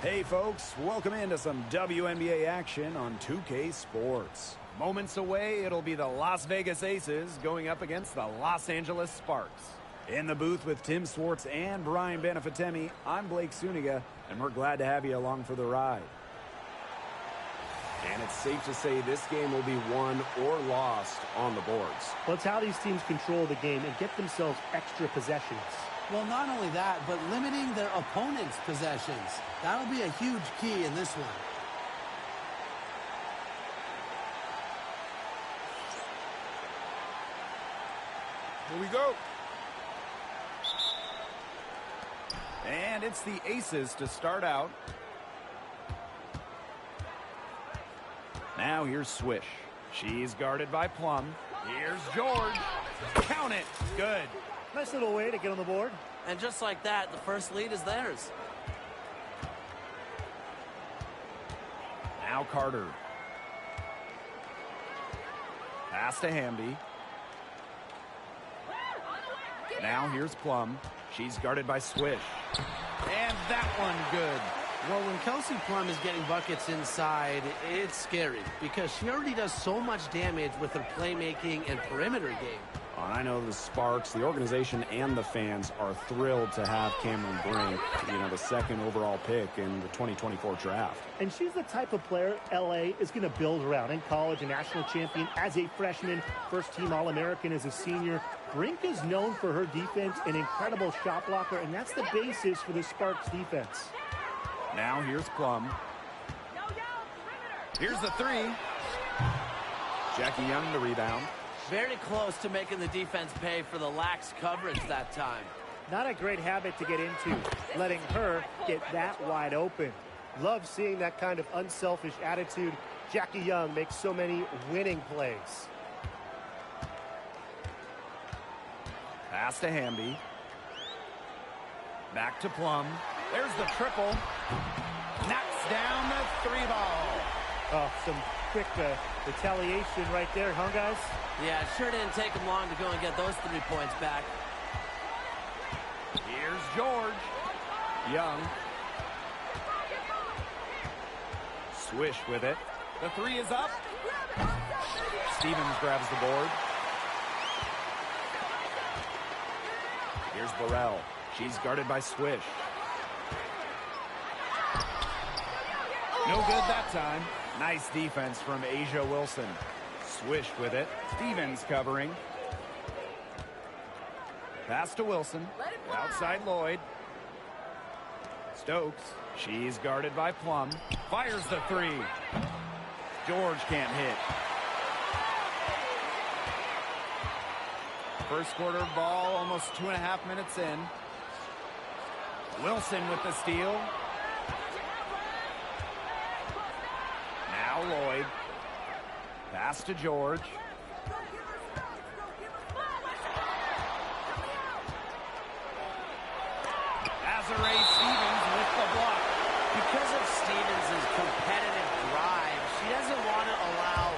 Hey folks, welcome into some WNBA action on 2K Sports. Moments away, it'll be the Las Vegas Aces going up against the Los Angeles Sparks. In the booth with Tim Swartz and Brian Benefatemi, I'm Blake Suniga, and we're glad to have you along for the ride. And it's safe to say this game will be won or lost on the boards. Well, it's how these teams control the game and get themselves extra possessions. Well, not only that, but limiting their opponent's possessions. That'll be a huge key in this one. Here we go. And it's the Aces to start out. Now here's Swish. She's guarded by Plum. Here's George. Count it. Good. Nice little way to get on the board. And just like that, the first lead is theirs. Now Carter. Pass to Hamby. Now here's Plum. She's guarded by Swish. And that one good. Well, when Kelsey Plum is getting buckets inside, it's scary because she already does so much damage with her playmaking and perimeter game. I know the Sparks, the organization, and the fans are thrilled to have Cameron Brink, the second overall pick in the 2024 draft. And she's the type of player LA is going to build around. In college, a national champion as a freshman, first-team All-American as a senior. Brink is known for her defense, an incredible shot blocker, and that's the basis for the Sparks defense. Now here's Plum. Here's the three. Jackie Young to rebound. Very close to making the defense pay for the lax coverage that time. Not a great habit to get into, letting her get that wide open. Love seeing that kind of unselfish attitude. Jackie Young makes so many winning plays. Pass to Hamby. Back to Plum. There's the triple. Knocks down the three ball. Oh, some quick retaliation right there, huh, guys? Yeah, it sure didn't take them long to go and get those 3 points back. Here's George. Young. Swish with it. The three is up. Stevens grabs the board. Here's Burrell. She's guarded by Swish. No good that time. Nice defense from Asia Wilson. Swish with it. Stevens covering. Pass to Wilson. Outside Lloyd. Stokes. She's guarded by Plum. Fires the three. George can't hit. First quarter ball, almost 2.5 minutes in. Wilson with the steal. Now Lloyd. Pass to George. Azaré Stevens with the block. Because of Stevens' competitive drive, she doesn't want to allow...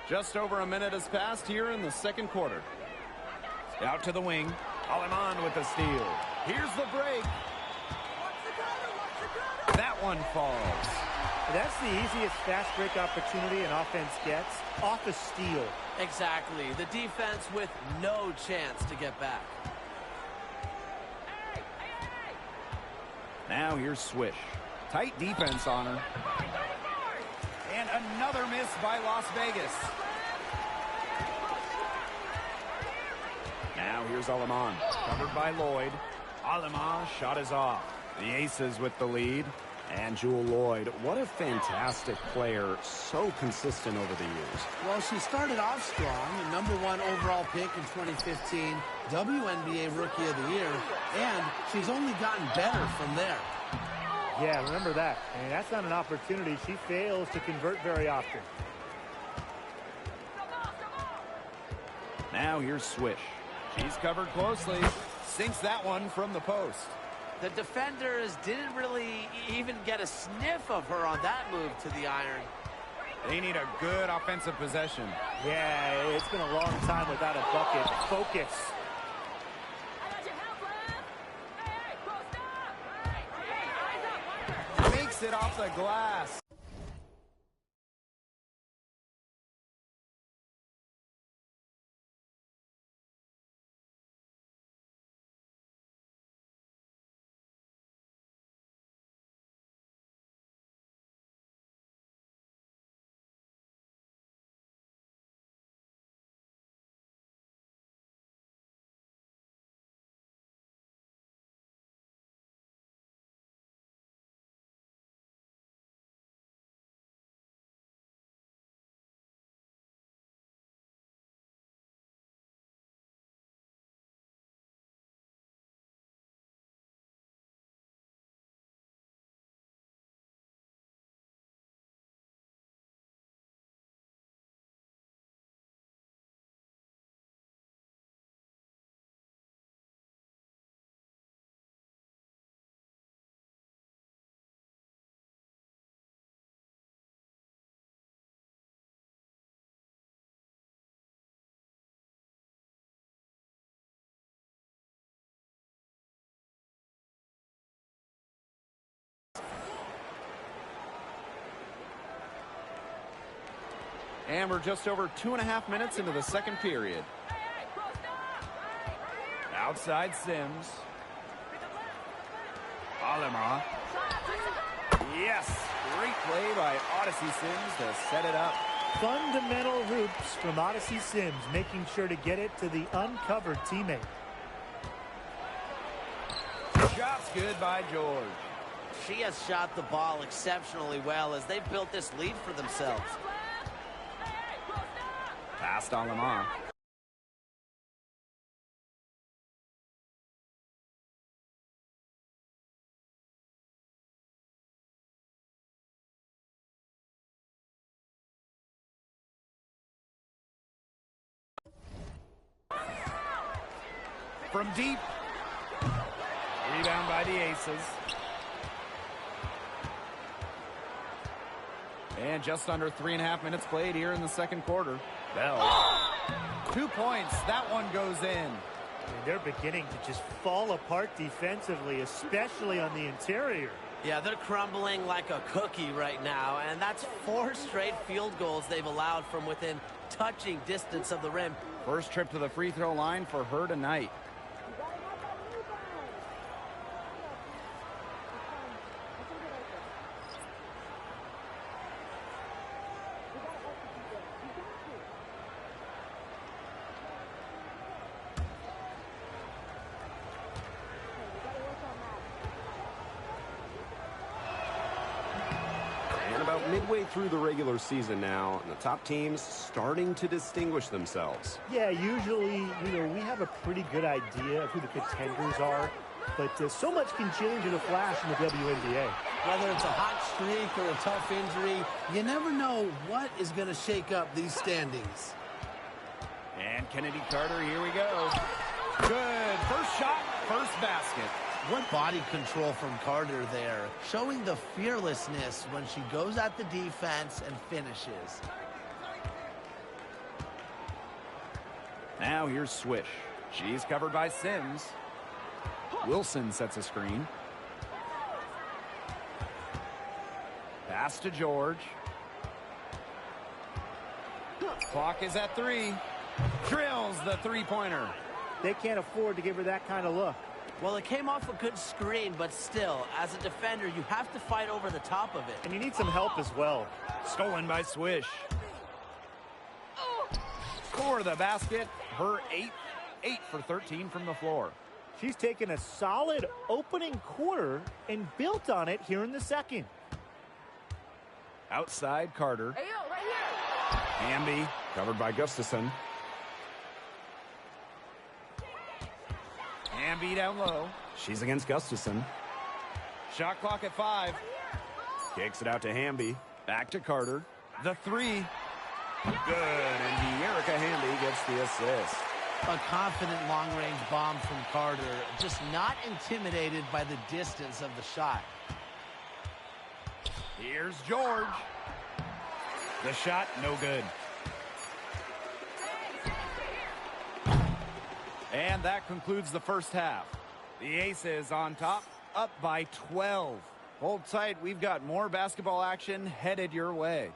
Just over a minute has passed here in the second quarter. Out to the wing. Aleman with the steal. Here's the break. That one falls. That's the easiest fast break opportunity an offense gets, off a steal. Exactly. The defense with no chance to get back. Now here's Swish. Tight defense on her. And another miss by Las Vegas. Now here's Aleman. Covered by Lloyd. Aleman shot is off. The Aces with the lead. And Jewel Lloyd, what a fantastic player. So consistent over the years. Well, she started off strong. The #1 overall pick in 2015. WNBA Rookie of the Year. And she's only gotten better from there. Yeah, remember that. And that's not an opportunity. She fails to convert very often. Now here's Swish. She's covered closely. Sinks that one from the post. The defenders didn't really even get a sniff of her on that move to the iron. They need a good offensive possession. Yeah, it's been a long time without a bucket. Focus. Makes it off the glass. And we're just over 2.5 minutes into the second period. Outside Sims. Alema. Yes, great play by Odyssey Sims to set it up. Fundamental hoops from Odyssey Sims, making sure to get it to the uncovered teammate. Shot's good by George. She has shot the ball exceptionally well as they've built this lead for themselves. Past Alema. From deep. Rebound by the Aces. And just under 3.5 minutes played here in the second quarter. Bell. 2 points. That one goes in. And they're beginning to just fall apart defensively, especially on the interior. Yeah, they're crumbling like a cookie right now, and that's 4 straight field goals they've allowed from within touching distance of the rim. First trip to the free throw line for her tonight. Midway through the regular season now, and the top teams starting to distinguish themselves. Yeah, usually, we have a pretty good idea of who the contenders are, but so much can change in a flash in the WNBA. Whether it's a hot streak or a tough injury, you never know what is going to shake up these standings. And Kennedy Carter, here we go. Good. First shot, first basket. What body control from Carter there, showing the fearlessness when she goes at the defense and finishes. Now here's Swish. She's covered by Sims. Wilson sets a screen. Pass to George. Clock is at 3. Drills the three-pointer. They can't afford to give her that kind of look. Well, it came off a good screen, but still, as a defender, you have to fight over the top of it. And you need some help as well. Stolen by Swish. For the basket, her 8 for 13 from the floor. She's taken a solid opening quarter and built on it here in the second. Outside Carter. Hey, yo, right here. Hamby, covered by Gustafson. Hamby down low. She's against Gustafson. Shot clock at 5. Kicks it out to Hamby. Back to Carter. The 3. Good, and Erica Hamby gets the assist. A confident long-range bomb from Carter, just not intimidated by the distance of the shot. Here's George. The shot, no good. And that concludes the first half. The Aces on top, up by 12. Hold tight, we've got more basketball action headed your way.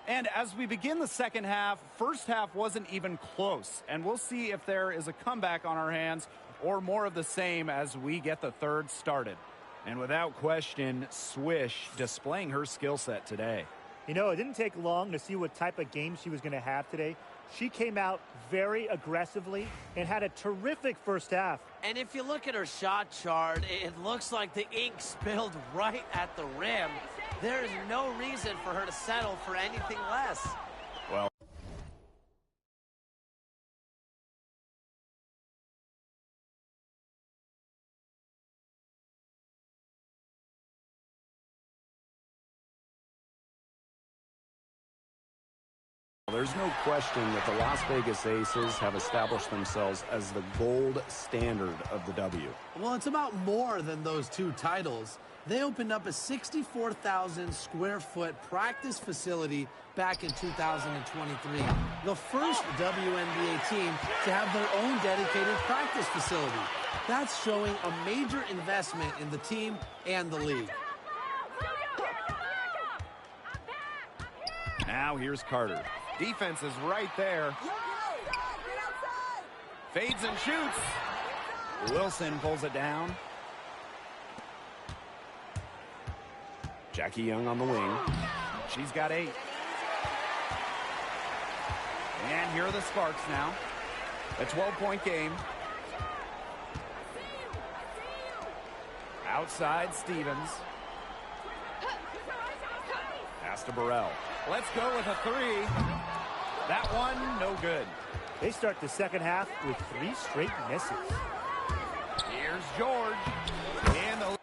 And as we begin the second half, first half wasn't even close. And we'll see if there is a comeback on our hands or more of the same as we get the third started. And without question, Swish displaying her skill set today. You know, it didn't take long to see what type of game she was going to have today. She came out very aggressively and had a terrific first half. And if you look at her shot chart, it looks like the ink spilled right at the rim. There is no reason for her to settle for anything less. Well, there's no question that the Las Vegas Aces have established themselves as the gold standard of the W. Well, it's about more than those 2 titles. They opened up a 64,000 square foot practice facility back in 2023. The first WNBA team to have their own dedicated practice facility. That's showing a major investment in the team and the league. Now here's Carter. Defense is right there. Fades and shoots. Wilson pulls it down. Jackie Young on the wing. She's got 8. And here are the Sparks now. A 12-point game. Outside Stevens. Pass to Burrell. Let's go with a 3. That one, no good. They start the second half with 3 straight misses. Here's George. And the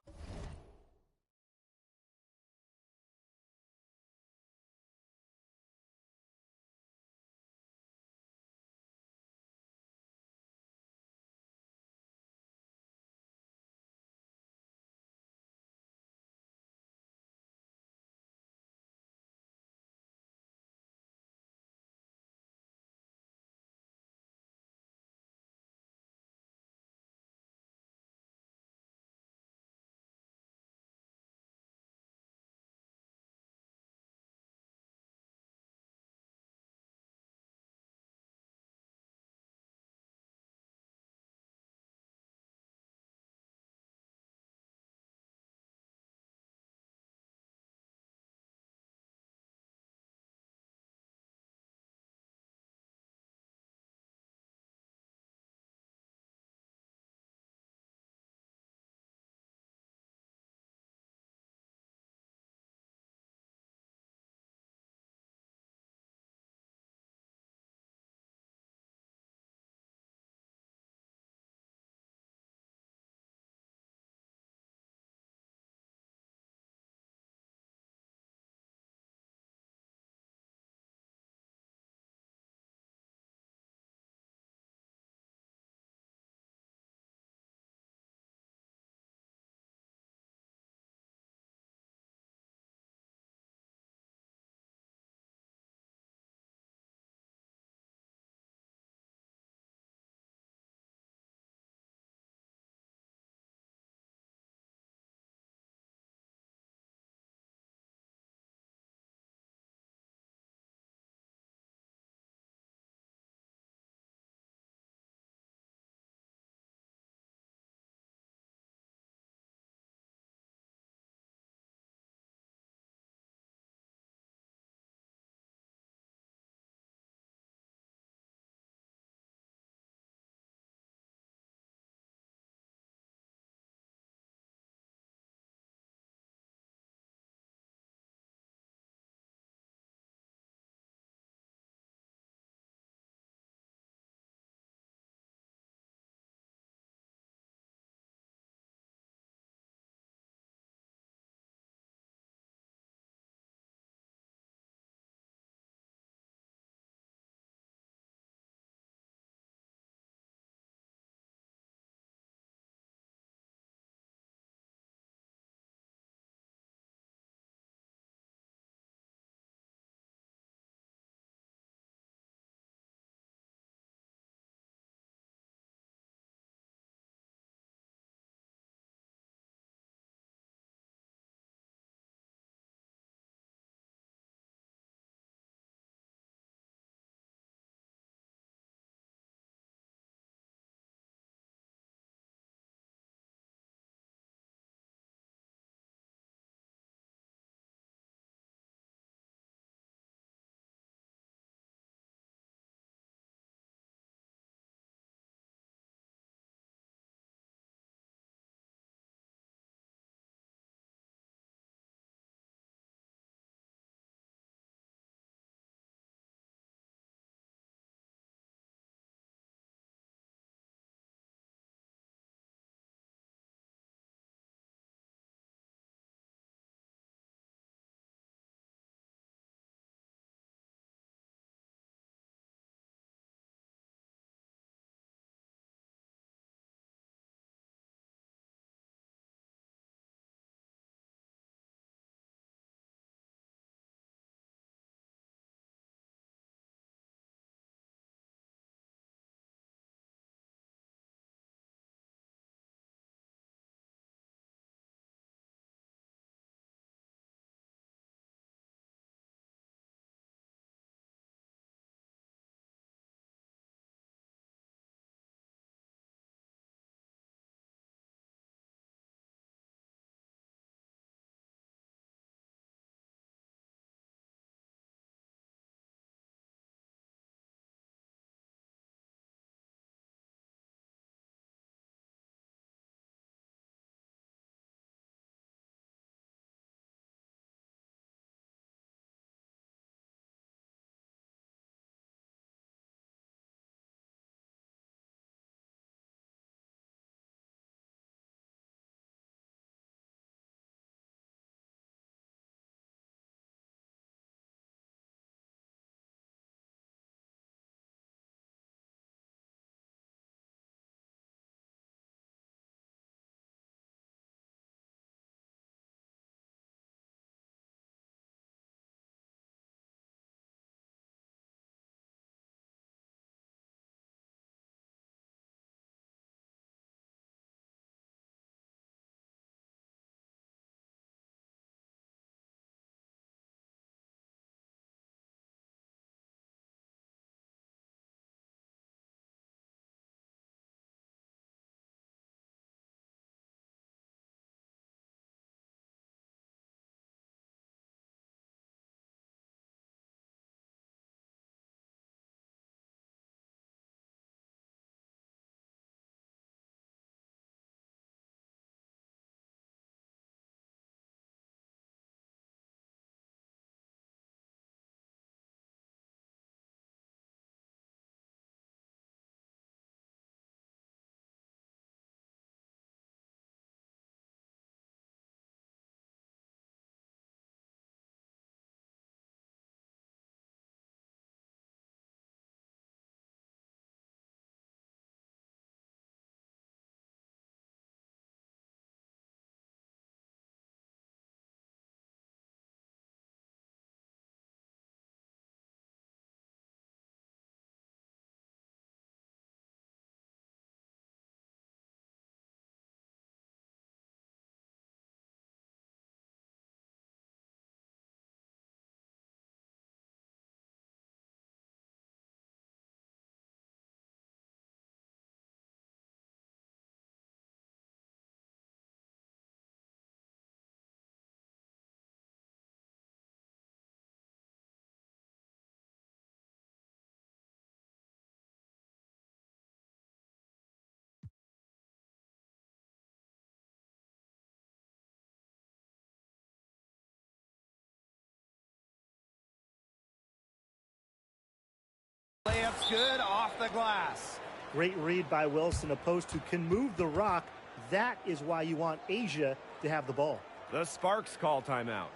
Layup's good off the glass. Great read by Wilson. A post who can move the rock. That is why you want Asia to have the ball. The Sparks call timeout.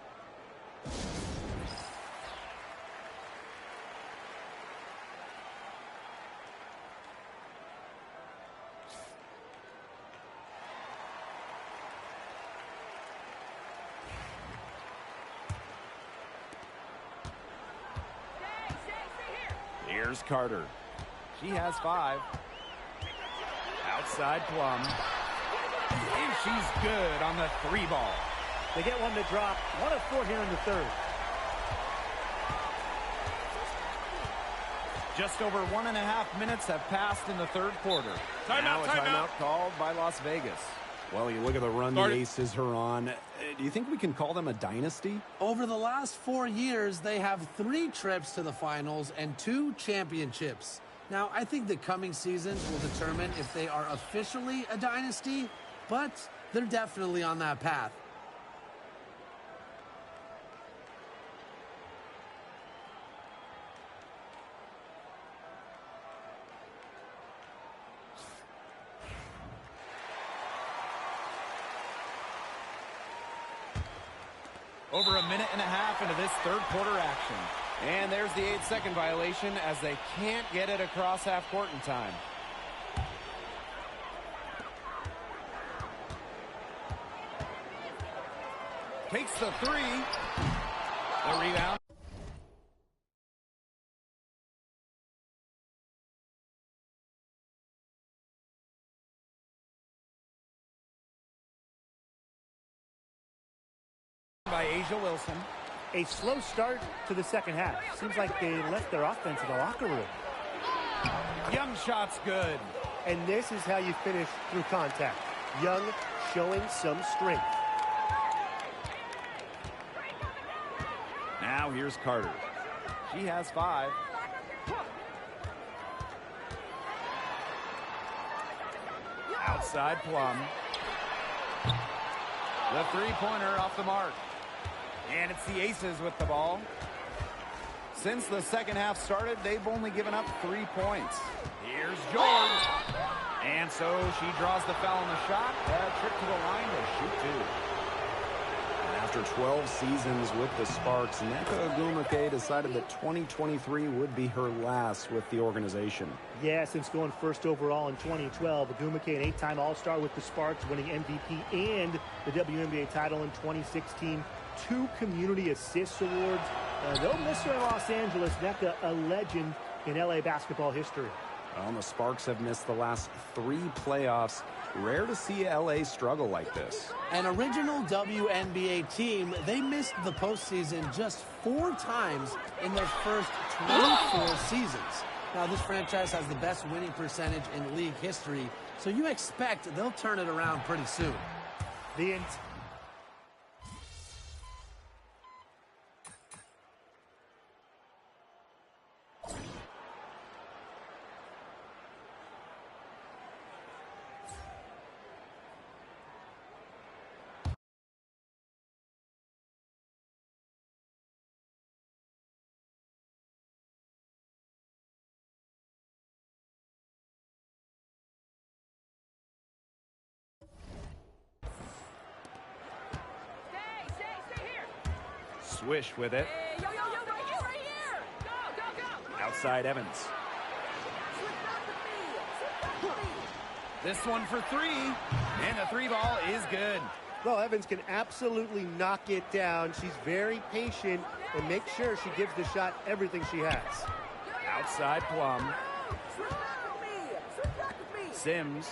Here's Carter. She has 5. Outside Plum. And she's good on the 3 ball. They get one to drop. 1 of 4 here in the third. Just over 1.5 minutes have passed in the third quarter. Now a timeout called by Las Vegas. Well, you look at the run the Aces are on. Do you think we can call them a dynasty? Over the last 4 years, they have 3 trips to the finals and 2 championships. Now, I think the coming seasons will determine if they are officially a dynasty, but they're definitely on that path. Over 1.5 minutes into this third quarter action. And there's the 8-second violation as they can't get it across half court in time. Takes the 3. The rebound. By Asia Wilson. A slow start to the second half. Seems like they left their offense in the locker room. Young shot's good. And this is how you finish through contact. Young showing some strength. Now here's Carter. She has 5. Outside Plum. The 3-pointer off the mark. And it's the Aces with the ball. Since the second half started, they've only given up 3 points. Here's George. And so she draws the foul on the shot. A trip to the line to shoot 2. And after 12 seasons with the Sparks, Nneka Ogwumike decided that 2023 would be her last with the organization. Yeah, since going first overall in 2012, Ogwumike, an 8-time All-Star with the Sparks, winning MVP and the WNBA title in 2016. 2 community assists awards. They'll miss her in Los Angeles. Nneka, a legend in LA basketball history. Well, the Sparks have missed the last 3 playoffs. Rare to see LA struggle like this. An original WNBA team, they missed the postseason just 4 times in their first 24 seasons. Now, this franchise has the best winning percentage in league history, so you expect they'll turn it around pretty soon. The Swish with it. Hey, yo, right here. Go. Outside Evans. This one for 3. And the 3 ball is good. Well, Evans can absolutely knock it down. She's very patient and makes sure she gives the shot everything she has. Outside Plum. Sims.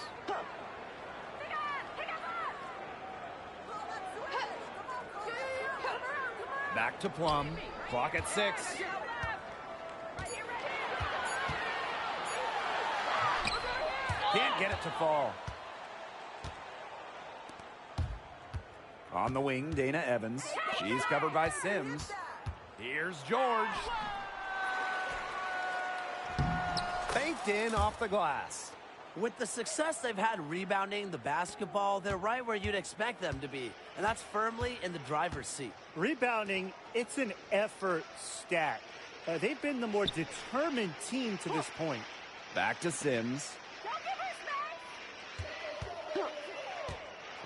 Back to Plum. Clock at 6. Can't get it to fall. On the wing, Dana Evans. She's covered by Sims. Here's George. Banked in off the glass. With the success they've had rebounding the basketball, they're right where you'd expect them to be, and that's firmly in the driver's seat. Rebounding, it's an effort stat. They've been the more determined team to this point. Back to Sims.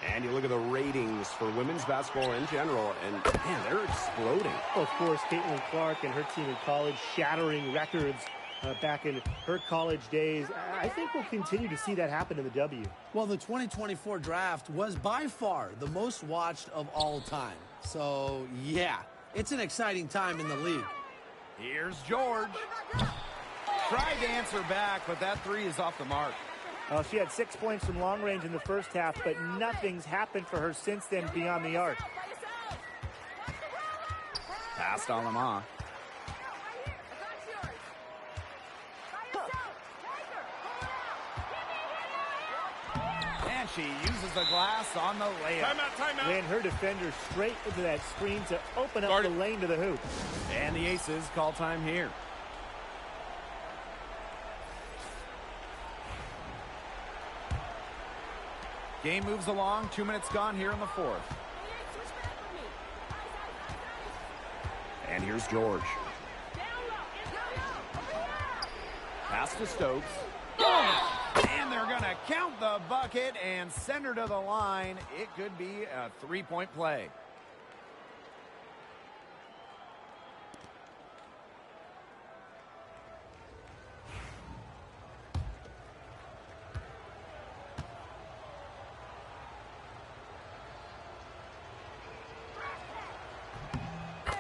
And you look at the ratings for women's basketball in general, and man, they're exploding. Of course, Caitlin Clark and her team in college shattering records back in her college days. I think we'll continue to see that happen in the W. Well, the 2024 draft was by far the most watched of all time. So, yeah, it's an exciting time in the league. Here's George. Tried to answer back, but that three is off the mark. She had 6 points from long range in the first half, but nothing's happened for her since then beyond the arc. Past Alama. And she uses the glass on the layup. Timeout. Ran her defender straight into that screen to open up the lane to the hoop. And the Aces call time here. Game moves along. 2 minutes gone here in the fourth. And here's George. Pass to Stokes. And they're going to count the bucket and send her to the line. It could be a three-point play.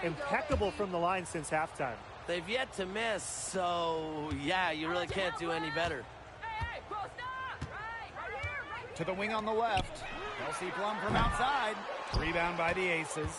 Impeccable from the line since halftime. They've yet to miss, so yeah, you really can't do any better. Hey, post up! Right here. To the wing on the left. Kelsey Plum from outside. Rebound by the Aces.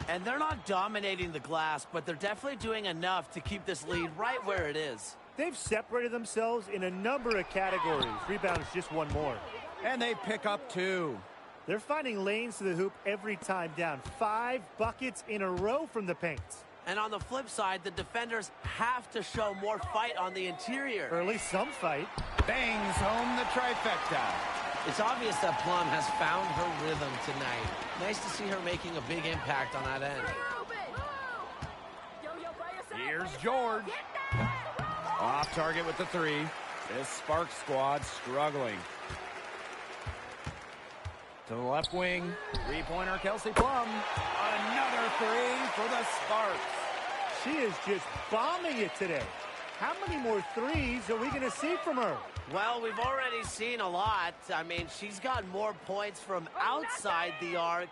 And they're not dominating the glass, but they're definitely doing enough to keep this lead right where it is. They've separated themselves in a number of categories. Rebounds just one more. And they pick up two. They're finding lanes to the hoop every time down. 5 buckets in a row from the paint. And on the flip side, the defenders have to show more fight on the interior. Or at least some fight. Bangs home the trifecta. It's obvious that Plum has found her rhythm tonight. Nice to see her making a big impact on that end. Here's George. Off target with the three. This Sparks squad struggling. To the left wing. Three-pointer Kelsey Plum. Another three for the Sparks. She is just bombing it today. How many more threes are we going to see from her? Well, we've already seen a lot. I mean, she's got more points from outside the arc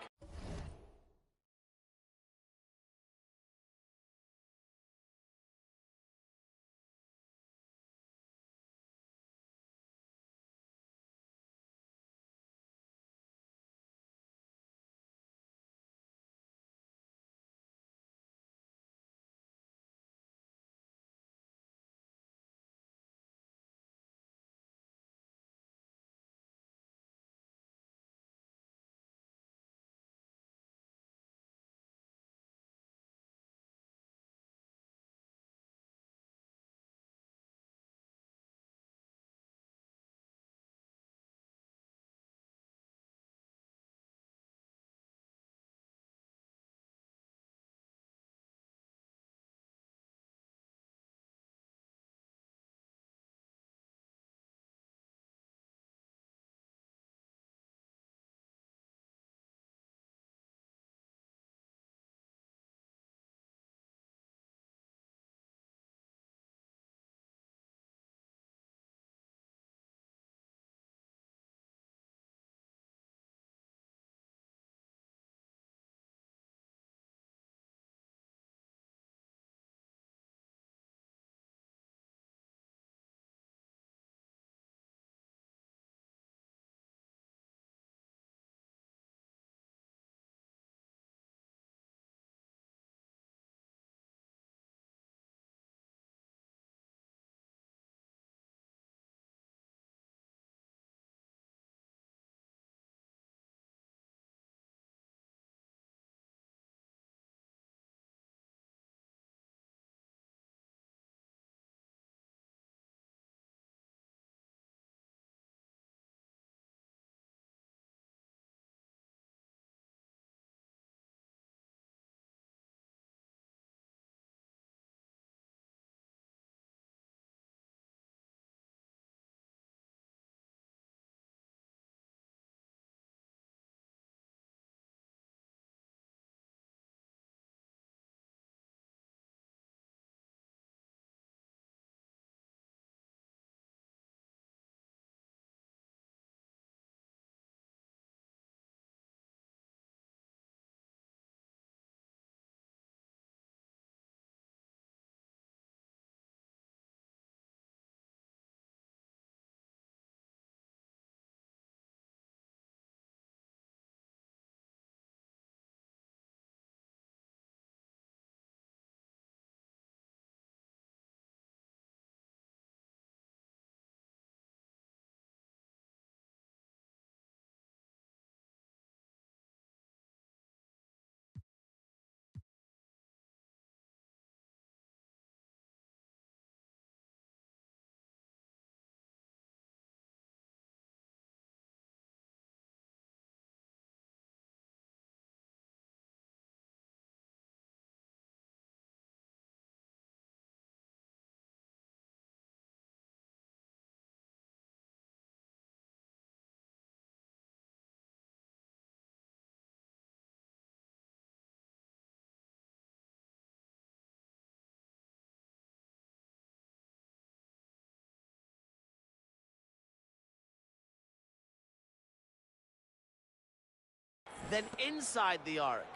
then inside the arc.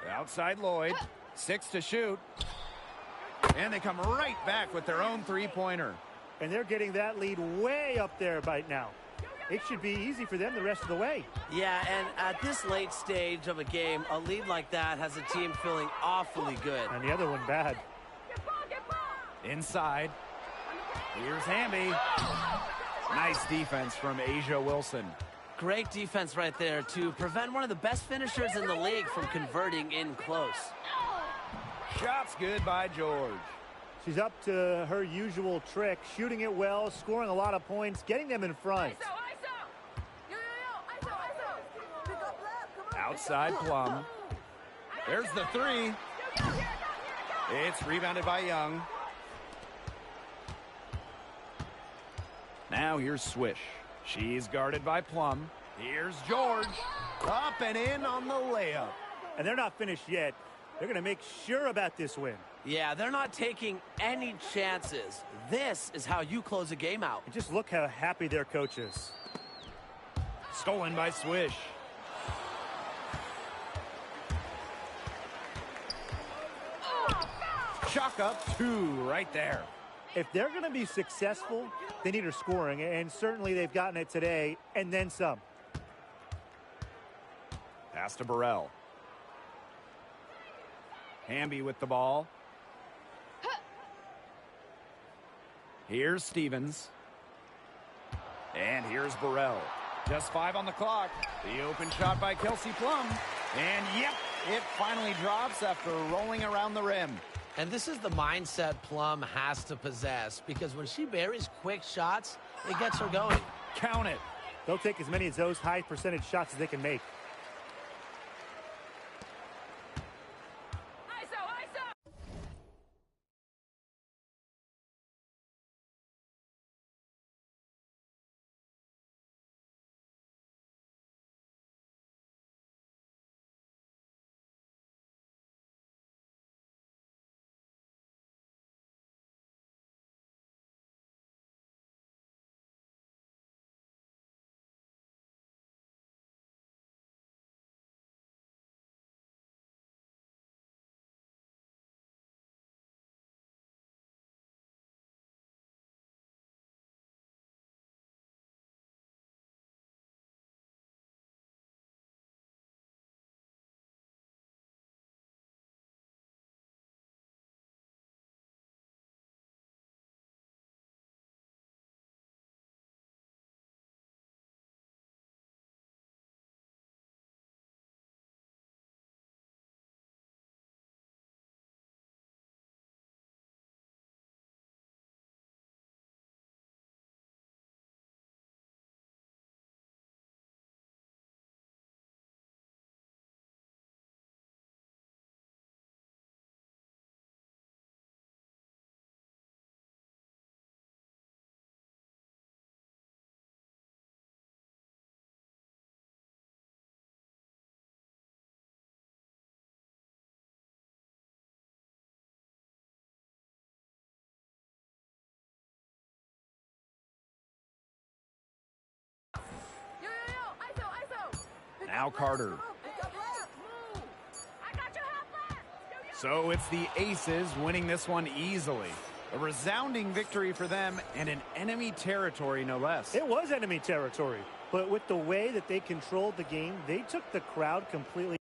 Outside Lloyd. 6 to shoot. And they come right back with their own three-pointer. And they're getting that lead way up there right now. It should be easy for them the rest of the way. Yeah, and at this late stage of a game, a lead like that has a team feeling awfully good. And the other one bad. Inside. Here's Hamby. Nice defense from Asia Wilson. Great defense right there to prevent one of the best finishers in the league from converting in close. Shot's good by George. She's up to her usual trick, shooting it well, scoring a lot of points, getting them in front. Outside Plum. There's the three. It's rebounded by Young. Now here's Swish. She's guarded by Plum. Here's George. Up and in on the layup. And they're not finished yet. They're going to make sure about this win. Yeah, they're not taking any chances. This is how you close a game out. And just look how happy their coach is. Stolen by Swish. Chalk up 2 right there. If they're going to be successful, they need her scoring, and certainly they've gotten it today, and then some. Pass to Burrell. Hamby with the ball. Here's Stevens. And here's Burrell. Just 5 on the clock. The open shot by Kelsey Plum. And yep, it finally drops after rolling around the rim. And this is the mindset Plum has to possess, because when she buries quick shots, it gets her going. Count it. They'll take as many of those high percentage shots as they can make. Now Carter. So it's the Aces winning this one easily. A resounding victory for them and an enemy territory, no less. It was enemy territory, but with the way that they controlled the game, they took the crowd completely.